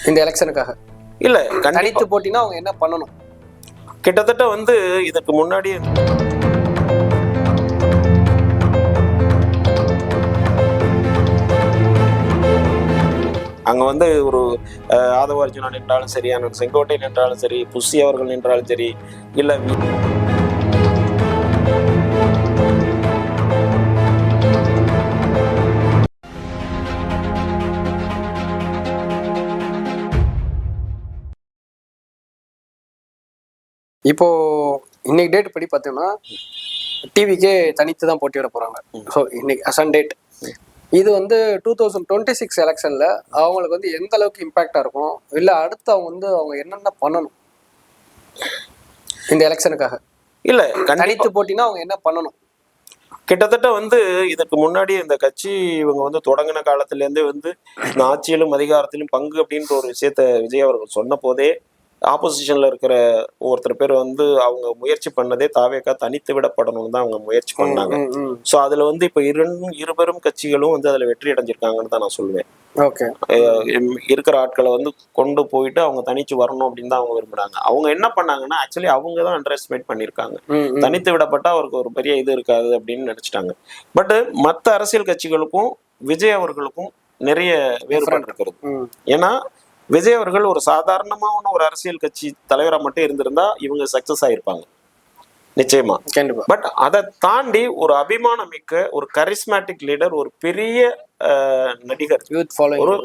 இந்த எலெக்ஷனுக்காக இல்ல தனித்து போட்டினா அவங்க என்ன பண்ணணும்? கிட்டத்தட்ட வந்து இதுக்கு முன்னாடி அங்க வந்து ஒரு ஆதவ அர்ஜுனா நின்றாலும் சரி, செங்கோட்டை நின்றாலும் சரி, புஷி அவர்கள் நின்றாலும் சரி, இல்ல இப்போ இன்னைக்கு டேட் படி பார்த்தோம்னா டிவிக்கே தனித்து தான் போட்டியிட போறாங்க. ஸோ இன்னைக்கு அசன் டேட் இது வந்து 2026 எலெக்ஷன்ல அவங்களுக்கு வந்து எந்த அளவுக்கு இம்பாக்டா இருக்கும், இல்லை அடுத்து அவங்க என்னென்ன பண்ணணும் இந்த எலெக்ஷனுக்காக? இல்ல தனித்து போட்டினா அவங்க என்ன பண்ணணும்? கிட்டத்தட்ட வந்து இதுக்கு முன்னாடி இந்த கட்சி இவங்க வந்து தொடங்கின காலத்துல இருந்தே வந்து இந்த ஆட்சியிலும் அதிகாரத்திலும் பங்கு அப்படின்ற ஒரு விஷயத்த விஜய் அவர்கள் சொன்ன போதே ஆப்போசிஷன்ல இருக்கிற ஒருத்தர் பேர் வந்து அவங்க முயற்சி பண்ணதே தாவேக்கா தனித்து விடப்படணும்னு தான் அவங்க முயற்சி பண்ணாங்க. ஸோ அதுல வந்து இப்ப இருபெரும் கட்சிகளும் வந்து அதுல வெற்றி அடைஞ்சிருக்காங்கன்னு தான் நான் சொல்லுவேன். ஓகே, இருக்கிற ஆட்களை வந்து கொண்டு போயிட்டு அவங்க தனிச்சு வரணும் அப்படின்னு தான் அவங்க விரும்புறாங்க. அவங்க என்ன பண்ணாங்கன்னா ஆக்சுவலி அவங்க தான் அண்டர் எஸ்டிமேட் பண்ணியிருக்காங்க. தனித்து விடப்பட்டா அவருக்கு ஒரு பெரிய இது இருக்காது அப்படின்னு நினைச்சிட்டாங்க. பட் மற்ற அரசியல் கட்சிகளுக்கும் விஜய் அவர்களுக்கும் நிறைய வேறுபாடு இருக்கிறது. ஏன்னா விஜய் அவர்கள் ஒரு சாதாரணமான ஒரு அரசியல் கட்சி தலைவரா மட்டும் இருந்திருந்தா இவங்க சக்சஸ் ஆயிருப்பாங்க நிச்சயமா. பட் அதை தாண்டி ஒரு அபிமானம் மிக்க ஒரு கரிஸ்மேட்டிக் லீடர், ஒரு பெரிய நடிகர், ஒரு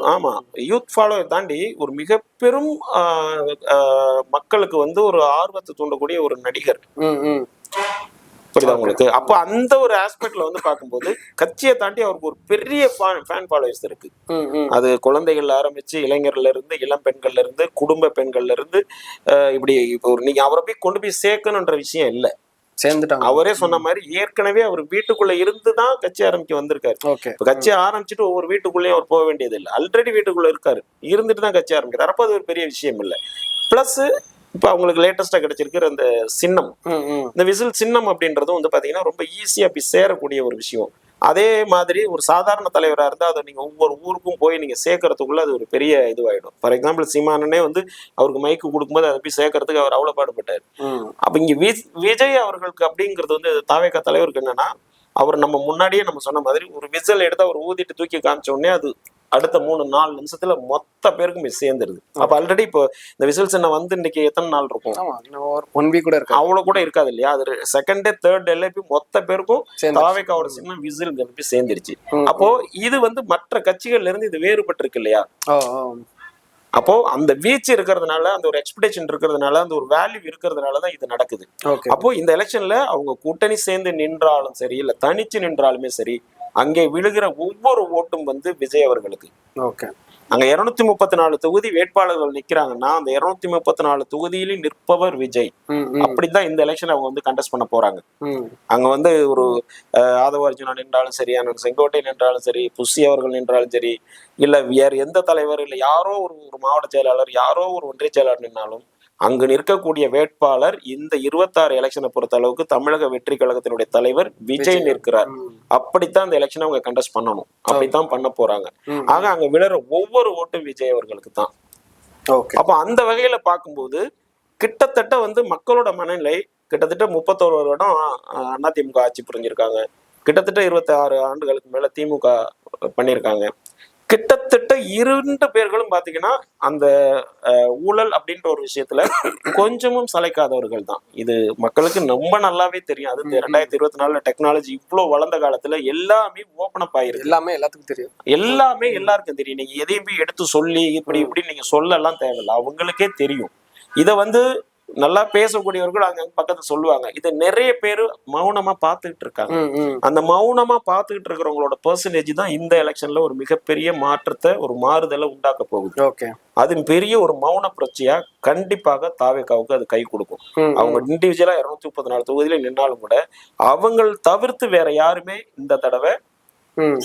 யூத் ஃபாலோவர் தாண்டி ஒரு மிக பெரும் மக்களுக்கு வந்து ஒரு ஆர்வத்தை தூண்டக்கூடிய ஒரு நடிகர். புரியுதா உங்களுக்கு? அப்போ அந்த ஒரு ஆஸ்பெக்ட்ல வந்து பார்க்கும்போது கட்சியை தாண்டி அவருக்கு ஒரு பெரிய ஃபேன் ஃபாலோவர்ஸ் இருக்கு. அது குழந்தைகள்ல ஆரம்பிச்சு இளைஞர்ல இருந்து, இளம் பெண்கள்ல இருந்து, குடும்ப பெண்கள்ல இருந்து, இப்படி ஒரு நீங்க அவரை போய் கொண்டு போய் சேர்க்கணுன்ற விஷயம் இல்லை. சேர்ந்துட்டாங்க. அவரே சொன்ன மாதிரி ஏற்கனவே அவர் வீட்டுக்குள்ள இருந்துதான் கட்சி ஆரம்பிக்க வந்திருக்காரு. இப்ப கட்சி ஆரம்பிச்சுட்டு ஒவ்வொரு வீட்டுக்குள்ளேயும் அவர் போக வேண்டியது இல்லை. ஆல்ரெடி வீட்டுக்குள்ள இருக்காரு, இருந்துட்டு தான் கட்சி ஆரம்பிக்கிறார். அப்போ அது ஒரு பெரிய விஷயம் இல்லை. பிளஸ் இப்ப அவங்களுக்கு லேட்டஸ்டா கிடைச்சிருக்கிற அந்த சின்னம், இந்த விசில் சின்னம் அப்படின்றதும் வந்து பாத்தீங்கன்னா ரொம்ப ஈஸியா போய் சேரக்கூடிய ஒரு விஷயம். அதே மாதிரி ஒரு சாதாரண தலைவரா இருந்தா அதை நீங்க ஒவ்வொரு ஊருக்கும் போய் நீங்க சேர்க்கறதுக்குள்ள அது ஒரு பெரிய இதுவாயிடும். ஃபார் எக்ஸாம்பிள் சீமானனே வந்து அவருக்கு மைக்கு கொடுக்கும்போது அதை போய் சேர்க்கறதுக்கு அவர் அவ்வளவு பாடுபட்டாரு. அப்ப இங்க விஜய் அவர்களுக்கு அப்படிங்கிறது வந்து தாவேக்கா தலைவருக்கு என்னன்னா, அவர் நம்ம முன்னாடியே நம்ம சொன்ன மாதிரி ஒரு விசில் எடுத்து அவர் ஊதிட்டு தூக்கி காமிச்ச உடனே அது அடுத்த 3-4 நிமிஷத்துல மொத்த பேருக்கும் போய் சேர்ந்துருது. அப்ப ஆல்ரெடி இப்போ இந்த விசில் சின்ன வந்து இன்னைக்கு எத்தனை நாள் இருக்கும்? 1 வீக் கூட இருக்கு, அவ்வளவு கூட இருக்காது இல்லையா? அது செகண்ட் டே தேர்ட் டேல போய் மொத்த பேருக்கும் தாவேக்காவோட சின்ன விசில் போய் சேர்ந்துருச்சு. அப்போ இது வந்து மற்ற கட்சிகள்ல இருந்து இது வேறுபட்டு இருக்கு இல்லையா? அப்போ அந்த வீச்சு இருக்கிறதுனால, அந்த ஒரு எக்ஸ்பெக்டேஷன் இருக்கிறதுனால, அந்த ஒரு வேல்யூ இருக்கிறதுனாலதான் இது நடக்குது. அப்போ இந்த எலெக்ஷன்ல அவங்க கூட்டணி சேர்ந்து நின்றாலும் சரி, இல்ல தனிச்சு நின்றாலுமே சரி, அங்கே விழுகிற ஒவ்வொரு ஓட்டும் வந்து விஜய் அவர்களுக்கு. அங்க 234 தொகுதி வேட்பாளர்கள் நிக்கிறாங்கன்னா அந்த 234 தொகுதியிலும் நிற்பவர் விஜய். அப்படித்தான் இந்த எலெக்ஷன் அவங்க வந்து கண்டெஸ்ட் பண்ண போறாங்க. அங்க வந்து ஒரு ஆதவ அர்ஜுனா நின்றாலும் சரி, செங்கோட்டை நின்றாலும் சரி, புஷி அவர்கள் நின்றாலும் சரி, இல்ல வேற எந்த தலைவர், இல்ல யாரோ ஒரு மாவட்ட செயலாளர், யாரோ ஒரு ஒன்றிய செயலாளர் நின்னாலும் அங்கு நிற்கக்கூடிய வேட்பாளர் இந்த 26 எலெக்ஷனை பொறுத்த அளவுக்கு தமிழக வெற்றி கழகத்தினுடைய தலைவர் விஜய் நிற்கிறார். அப்படித்தான் இந்த எலெக்ஷனை அவங்க கண்டெஸ்ட் பண்ணணும், அப்படித்தான் பண்ண போறாங்க. ஆக அங்க விழுற ஒவ்வொரு ஓட்டும் விஜய் அவர்களுக்கு தான். அப்ப அந்த வகையில பார்க்கும்போது கிட்டத்தட்ட வந்து மக்களோட மனநிலை கிட்டத்தட்ட 31 வருடம் அதிமுக ஆட்சி புரிஞ்சிருக்காங்க. கிட்டத்தட்ட 26 ஆண்டுகளுக்கு மேல திமுக பண்ணியிருக்காங்க. கிட்டத்தட்ட 2 பேர்களும் பாத்தீங்கன்னா அந்த ஊழல் அப்படின்ற ஒரு விஷயத்துல கொஞ்சமும் சளைக்காதவர்கள் தான். இது மக்களுக்கு ரொம்ப நல்லாவே தெரியும். அது 2024 டெக்னாலஜி இவ்வளவு வளர்ந்த காலத்துல எல்லாமே ஓபன் அப் ஆயிருக்கு. எல்லாமே எல்லாத்துக்கும் தெரியும், எல்லாமே எல்லாருக்கும் தெரியும். நீங்க எதையுமே எடுத்து சொல்லி இப்படி இப்படி நீங்க சொல்லலாம் தேவையில்லை, அவங்களுக்கே தெரியும். இதை வந்து நல்லா பேசக்கூடியவர்கள் அங்க பக்கத்துல சொல்லுவாங்க. இதை நிறைய பேரு மௌனமா பாத்துக்கிட்டு இருக்காங்க. அந்த மௌனமா பாத்துக்கிட்டு இருக்கிறவங்களோட பெர்சன்டேஜ் தான் இந்த எலெக்ஷன்ல ஒரு மிகப்பெரிய மாற்றத்தை, ஒரு மாறுதலை உண்டாக்க போகுது. அது பெரிய ஒரு மௌன புரட்சியா கண்டிப்பாக தாவேக்காவுக்கு அது கை கொடுக்கும். அவங்க இண்டிவிஜுவலா 234 தொகுதியில நின்னாலும் கூட அவங்கள் தவிர்த்து வேற யாருமே இந்த தடவை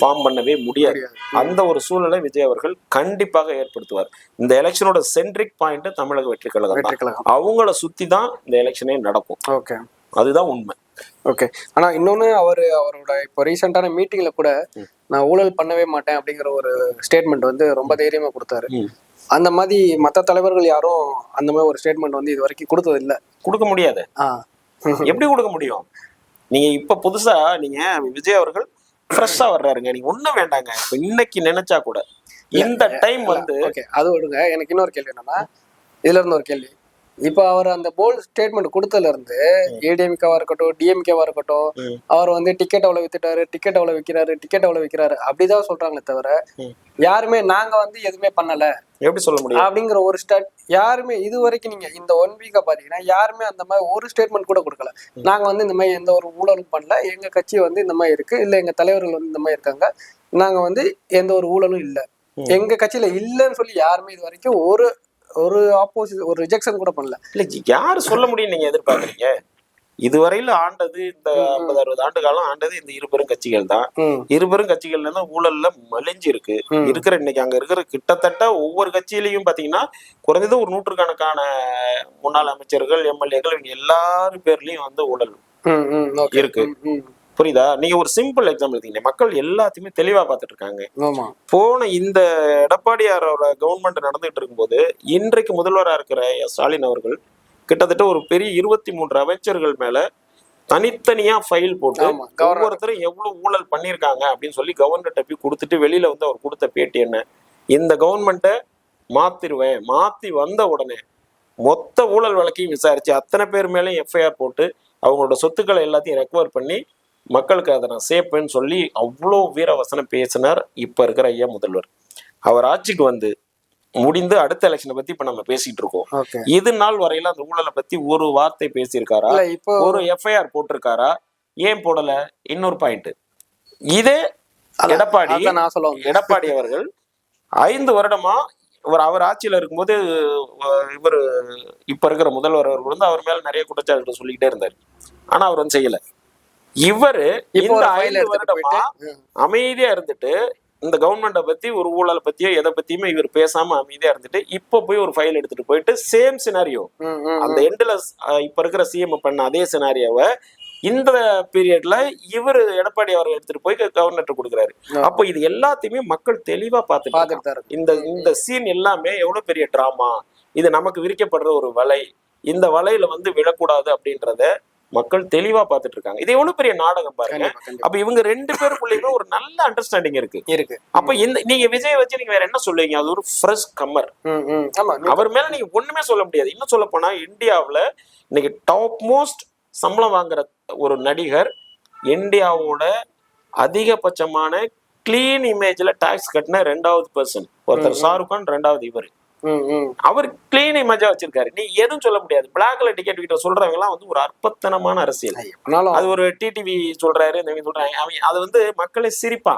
ஃபார்ம் பண்ணவே முடியாது. அந்த ஒரு சூழலை விஜய் அவர்கள் கண்டிப்பாக ஏற்படுத்துவார். இந்த எலெக்ஷனோட சென்ட்ரிக் பாயிண்ட் தமிழக வெற்றி கழகம். அவங்கள சுத்தி தான் இந்த எலெக்ஷனே நடக்கும். அதுதான் உண்மை. ஆனா இன்னொன்னு அவரோட இப்போ ரீசெண்டான மீட்டிங்ல கூட நான் ஊழல் பண்ணவே மாட்டேன் அப்படிங்கிற ஒரு ஸ்டேட்மெண்ட் வந்து ரொம்ப தைரியமா கொடுத்தாரு. அந்த மாதிரி மற்ற தலைவர்கள் யாரும் அந்த மாதிரி ஒரு ஸ்டேட்மெண்ட் வந்து இது வரைக்கும் கொடுத்தது இல்லை. கொடுக்க முடியாது. எப்படி கொடுக்க முடியும்? நீங்க இப்ப புதுசா நீங்க விஜய் அவர்கள் ஃப்ரெஷ்ஷா வர்றாருங்க, நீங்க ஒண்ணும் வேண்டாங்க. இப்ப இன்னைக்கு நினைச்சா கூட இந்த டைம் வந்து ஓகே அது விடுங்க. எனக்கு இன்னொரு கேள்வி என்னன்னா, இதுல இருந்து ஒரு கேள்வி. இப்ப அவர் அந்த போல்ட் ஸ்டேட்மெண்ட் கொடுத்ததுல இருந்து ஏடிஎம்கேவா இருக்கட்டும், டிஎம்கேவா இருக்கட்டும், அவர் வந்து டிக்கெட் அவ்வளவு வித்துட்டாரு, டிக்கெட் அவ்வளவு விக்கிறாரு அப்படிதான் சொல்றாங்களே தவிர யாருமே நாங்க வந்து எதுவுமே பண்ணல எப்படி சொல்ல முடியும் அப்படிங்கிற ஒரு யாருமே இது வரைக்கும் நீங்க இந்த 1 வீக்கா பாத்தீங்கன்னா யாருமே அந்த மாதிரி ஒரு ஸ்டேட்மெண்ட் கூட கொடுக்கல. நாங்க வந்து இந்த மாதிரி எந்த ஒரு ஊழலும் பண்ணல, எங்க கட்சி வந்து இந்த மாதிரி இருக்கு, இல்ல எங்க தலைவர்கள் வந்து இந்த மாதிரி இருக்காங்க, நாங்க வந்து எந்த ஒரு ஊழலும் இல்ல, எங்க கட்சியில இல்லைன்னு சொல்லி யாருமே இது வரைக்கும் ஒரு ஆப்போசிட் ஒரு ரிஜெக்ஷன் கூட பண்ணல. இல்ல யாரு சொல்ல முடியும் நீங்க எதிர்பார்க்கறீங்க? இதுவரையில ஆண்டது இந்த 50-60 ஆண்டு காலம் ஆண்டது இந்த இருபெரும் கட்சிகள் தான். இருபெரும் கட்சிகள்ல தான் ஊழல்ல மலிஞ்சு இருக்கு. இருக்கிற இன்னைக்கு அங்க இருக்கிற கிட்டத்தட்ட ஒவ்வொரு கட்சியிலையும் பாத்தீங்கன்னா குறைந்தது ஒரு 100கணக்கான முன்னாள் அமைச்சர்கள், எம்எல்ஏக்கள், இவங்க எல்லாரும் பேர்லயும் வந்து ஊழல் இருக்கு. புரியுதா? நீங்க ஒரு சிம்பிள் எக்ஸாம்பிள் எடுத்தீங்க, மக்கள் எல்லாத்தையுமே தெளிவா பார்த்துட்டு இருக்காங்க. போன இந்த எடப்பாடியாரோட கவர்மெண்ட் நடந்துட்டு இருக்கும்போது இன்றைக்கு முதல்வராக இருக்கிற ஸ்டாலின் அவர்கள் கிட்டத்தட்ட ஒரு பெரிய 23 அமைச்சர்கள் மேல தனித்தனியா ஃபைல் போட்டு ஒவ்வொருத்தரும் எவ்வளவு ஊழல் பண்ணியிருக்காங்க அப்படின்னு சொல்லி கவர்னர்கிட்ட போய் கொடுத்துட்டு வெளியில வந்து அவர் கொடுத்த பேட்டி என்ன, இந்த கவர்மெண்ட்டை மாத்திருவேன், மாத்தி வந்த உடனே மொத்த ஊழல் வழக்கையும் விசாரிச்சு அத்தனை பேர் மேலேயும் எஃப்ஐஆர் போட்டு அவங்களோட சொத்துக்களை எல்லாத்தையும் ரெக்கவர் பண்ணி மக்களுக்கு அதை நான் சேர்ப்பேன்னு சொல்லி அவ்வளோ வீரவசனம் பேசினார் இப்ப இருக்கிற ஐயா முதல்வர். அவர் ஆட்சிக்கு வந்து முடிந்து அடுத்த எலெக்ஷனை பத்தி இப்ப நம்ம பேசிட்டு இருக்கோம். இது நாள் வரையில அந்த ஊழலை பத்தி ஒரு வார்த்தை பேசியிருக்காரா? ஒரு எஃப்ஐஆர் போட்டிருக்காரா? ஏன் போடல? இன்னொரு பாயிண்ட், இதே எடப்பாடி அவர்கள் 5 வருடமா அவர் ஆட்சியில இருக்கும்போது இவர் இப்ப இருக்கிற முதல்வர் அவர்கள் வந்து அவர் மேல நிறைய குற்றச்சாட்டுகள் சொல்லிக்கிட்டே இருந்தாரு. ஆனா அவர் வந்து செய்யல. இவரு இந்த 5 வருடமா அமைதியா இருந்துட்டு இந்த கவர்மெண்ட்டை பத்தி ஒரு ஊழலை பத்தியோ எதை பத்தியுமே இவர் பேசாம அமைதியா இருந்துட்டு இப்ப போய் ஒரு ஃபைல் எடுத்துட்டு போயிட்டு சேம் சினாரியோ அந்த எண்ட்ல இப்ப இருக்கிற சிஎம் பண்ண அதே சினாரியோவை இந்த பீரியட்ல இவர் எடப்பாடி அவர்கள் எடுத்துட்டு போய் கவர்னர்கிட்ட கொடுக்குறாரு. அப்போ இது எல்லாத்தையுமே மக்கள் தெளிவா பார்த்துட்டு இந்த சீன் எல்லாமே எவ்வளவு பெரிய டிராமா, இது நமக்கு விரிக்கப்படுற ஒரு வலை, இந்த வலையில வந்து விழக்கூடாது அப்படின்றத மக்கள் தெளிவா பார்த்துட்டு இருக்காங்க. இது எவ்வளவு பெரிய நாடகம் பாருங்க. அப்ப இவங்க 2 பேருக்குள்ளயுமே ஒரு நல்ல அண்டர்ஸ்டாண்டிங் இருக்கு. அப்ப நீங்க விஜய் வச்சு நீங்க வேற என்ன சொல்லுவீங்க? அது ஒரு ஃப்ரெஷ் கம்மர். அவர் மேல நீங்க ஒண்ணுமே சொல்ல முடியாது. இன்னும் சொல்ல போனா இந்தியாவுல இன்னைக்கு டாப் மோஸ்ட் சம்பளம் வாங்குற ஒரு நடிகர், இந்தியாவோட அதிகபட்சமான கிளீன் இமேஜ்ல டாக்ஸ் கட்டின 2வது பர்சன் ஒருத்தர் ஷாருக் கான், 2வது இவர். அவர் கிளீன் இமேஜா வச்சிருக்காரு. நீ எதுவும் சொல்ல முடியாது. பிளாக்ல டிக்கெட் கிட்ட சொல்றவங்க எல்லாம் வந்து ஒரு அற்பத்தனமான அரசியல். அது ஒரு டிடிவி சொல்றாரு, சொல்றாங்க, அவங்க அது வந்து மக்களை சிரிப்பா.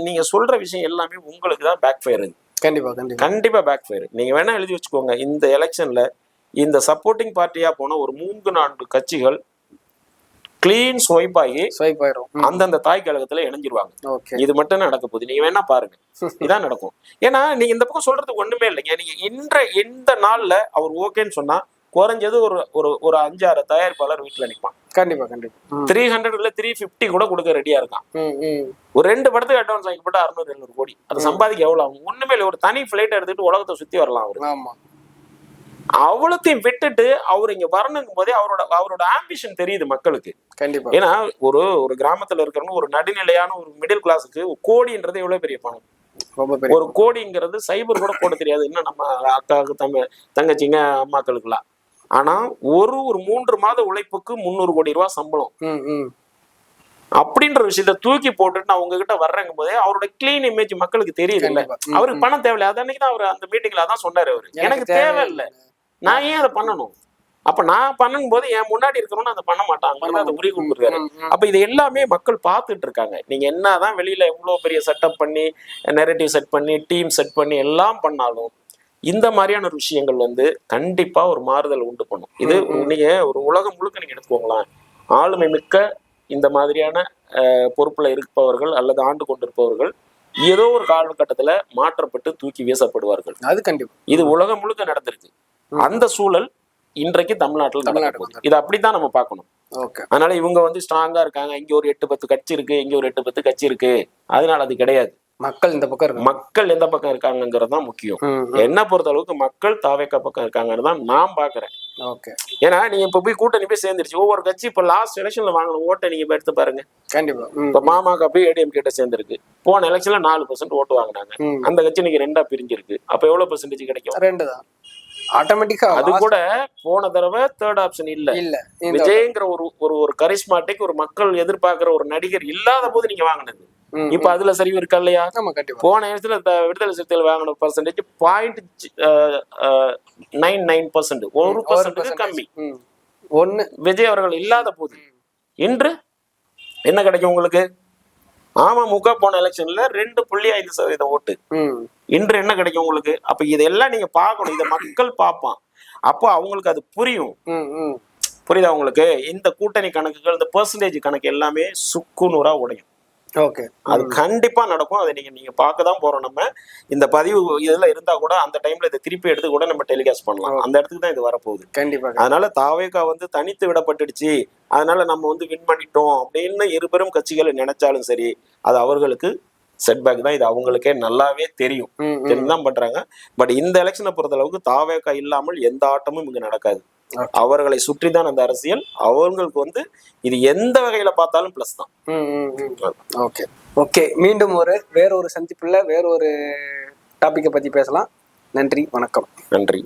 நீங்க சொல்ற விஷயம் எல்லாமே உங்களுக்கு தான் பேக் ஃபயர். கண்டிப்பா பேக் ஃபயர். நீங்க வேணா எழுதி வச்சுக்கோங்க, இந்த எலெக்ஷன்ல இந்த சப்போர்ட்டிங் பார்ட்டியா போன ஒரு 3-4 கட்சிகள் கிளீன் ஸ்வைப் ஆயிரும், அந்தந்த தாய் கழகத்துல இணைஞ்சிருவாங்க. இது மட்டும் நடக்க போகுது, நீங்க வேணா பாருங்க, இதான் நடக்கும். ஏன்னா நீங்க இந்த பக்கம் சொல்றதுக்கு ஒண்ணுமே இல்லைங்க. நீங்க இந்த நாள்ல அவர் ஓகேன்னு சொன்னா குறைஞ்சது ஒரு 5-6 தயாரிப்பாளர் வீட்டுல நிற்பான். கண்டிப்பா 300 இல்ல 350 கூட கொடுக்க ரெடியா இருக்கான். ஒரு 2 படத்துக்கு அட்வான்ஸ் வாங்கிப்பட்டு 600-700 கோடி. அதை சம்பாதிக்க எவ்வளவு ஆகும்? ஒண்ணுமே இல்லை. ஒரு தனி பிளைட் எடுத்துட்டு உலகத்தை சுத்தி வரலாம் அவரு. அவ்வளோத்தையும் விட்டுட்டு அவர் இங்க வரணுங்கும் போதே அவரோட ஆம்பிஷன் தெரியுது மக்களுக்கு. கண்டிப்பா. ஏன்னா ஒரு கிராமத்துல இருக்கிறவங்க ஒரு நடுநிலையான ஒரு மிடில் கிளாஸுக்கு கோடின்றது எவ்வளவு பெரிய பணம். ஒரு கோடிங்கிறது சைபர் கூட போட தெரியாது இன்னும் நம்ம அக்காவுக்கு தங்கச்சிங்க அம்மாக்களுக்குலாம். ஆனா ஒரு 3 மாத உழைப்புக்கு 300 கோடி ரூபாய் சம்பளம் அப்படின்ற விஷயத்த தூக்கி போட்டுட்டு நான் உங்ககிட்ட வர்றேங்கும் போதே அவரோட கிளீன் இமேஜ் மக்களுக்கு தெரியுது இல்ல. அவருக்கு பணம் தேவையில்லை. அது அன்னைக்கு தான் அவர் அந்த மீட்டிங்ல அதான் சொன்னாரு. அவரு எனக்கு தேவையில்லை, நான் ஏன் அதை பண்ணணும்? அப்ப நான் பண்ணும் போது என் முன்னாடி இருக்கிறோம்னு அதை பண்ண மாட்டாங்க, அதை உரி கொடுக்குறாரு. அப்ப இது எல்லாமே மக்கள் பார்த்துட்டு இருக்காங்க. நீங்க என்னதான் வெளியில எவ்வளவு பெரிய செட்டப் பண்ணி நெரேட்டிவ் செட் பண்ணி டீம் செட் பண்ணி எல்லாம் பண்ணாலும் இந்த மாதிரியான ஒரு விஷயங்கள் வந்து கண்டிப்பா ஒரு மாறுதல் உண்டு பண்ணும். இது நீங்க ஒரு உலகம் முழுக்க நீங்க எடுத்துக்கோங்களேன், ஆளுமை மிக்க இந்த மாதிரியான பொறுப்புல இருப்பவர்கள் அல்லது ஆண்டு கொண்டிருப்பவர்கள் ஏதோ ஒரு காலகட்டத்துல மாற்றப்பட்டு தூக்கி வீசப்படுவார்கள். அது கண்டிப்பா இது உலகம் முழுக்க நடந்திருக்கு. அந்த சூழல் இன்றைக்கு தமிழ்நாட்டில் நடக்கும். இது அப்படித்தான் நம்ம பார்க்கணும். அதனால இவங்க வந்து ஸ்ட்ராங்கா இருக்காங்க, இங்க ஒரு 8-10 கட்சி இருக்கு, இங்க ஒரு 8-10 கட்சி இருக்கு, அதனால அது கிடையாது. மக்கள் இந்த பக்கம் இருக்காங்க. மக்கள் எந்த பக்கம் இருக்காங்கிறது தான் முக்கியம். என்ன பொறுத்த அளவுக்கு மக்கள் தாவேக்கா பக்கம் இருக்காங்கன்னு தான் நான் பாக்குறேன். ஓகே. ஏன்னா நீங்க இப்ப போய் கூட்டணி போய் சேர்ந்துருச்சு. ஒவ்வொரு கட்சி இப்ப லாஸ்ட் எலெக்ஷன்ல வாங்கின ஓட்டை நீங்க எடுத்து பாருங்க. கண்டிப்பா. இப்ப மாமாக்கு போய் ஏடிஎம் கிட்ட சேர்ந்திருக்கு. போன எலெக்ஷன்ல 4% ஓட்டு வாங்கினாங்க. அந்த கட்சி இன்னைக்கு 2ஆ பிரிஞ்சிருக்கு. அப்ப எவ்வளவு பெர்சன்டேஜ் கிடைக்கும்? 2 தான் ஆட்டோமேட்டிக்கா. அது கூட போன தடவை தேர்ட் ஆப்ஷன் இல்ல. விஜய்ங்கிற ஒரு கரிஸ்மாட்டிக் ஒரு மக்கள் எதிர்பார்க்கிற ஒரு நடிகர் இல்லாத போது நீங்க வாங்கினது. இப்ப அதுல சரிவு இருக்கா இல்லையா? போன இடத்துல விடுதலை சிறுத்தைகள் வாங்கின பெர்சன்டேஜ் 0.99%, 1% கம்மி. விஜய் அவர்கள் இல்லாத போது இன்று என்ன கிடைக்கும் உங்களுக்கு? அமமுக போன எலெக்ஷன்ல 2.5% ஓட்டு. இன்று என்ன கிடைக்கும் உங்களுக்கு? அப்ப இதெல்லாம் நீங்க பார்க்கணும். இதை மக்கள் பார்ப்பான். அப்போ அவங்களுக்கு அது புரியும். புரியுதா உங்களுக்கு? இந்த கூட்டணி கணக்குகள், இந்த பெர்சன்டேஜ் கணக்கு எல்லாமே சுக்குநூறா உடையும். ஓகே. அது கண்டிப்பா நடக்கும். அதை நீங்க பார்க்கதான் போறோம். நம்ம இந்த பதிவு இதுல இருந்தா கூட அந்த டைம்ல இதை திருப்பி எடுத்து கூட நம்ம டெலிகாஸ்ட் பண்ணலாம். அந்த இடத்துக்கு தான் இது வரப்போகுது. கண்டிப்பா. அதனால தாவேகா தனித்து விடப்பட்டுடுச்சு, அதனால நம்ம வின் பண்ணிட்டோம் அப்படின்னு இருபெரும் கட்சிகள் நினைச்சாலும் சரி, அது அவர்களுக்கு செட்பேக் தான். இது அவங்களுக்கே நல்லாவே தெரியும். தெரிஞ்சுதான் பண்றாங்க. பட் இந்த எலெக்ஷனை பொறுத்த அளவுக்கு தாவேகா இல்லாமல் எந்த ஆட்டமும் இங்க நடக்காது. அவர்களை சுற்றி தான் அந்த அரசியல். அவங்களுக்கு இது எந்த வகையில பார்த்தாலும் பிளஸ் தான். Okay okay. மீண்டும் வேறொரு சந்திப்புல வேறொரு டாபிக்கை பத்தி பேசலாம். நன்றி, வணக்கம். நன்றி.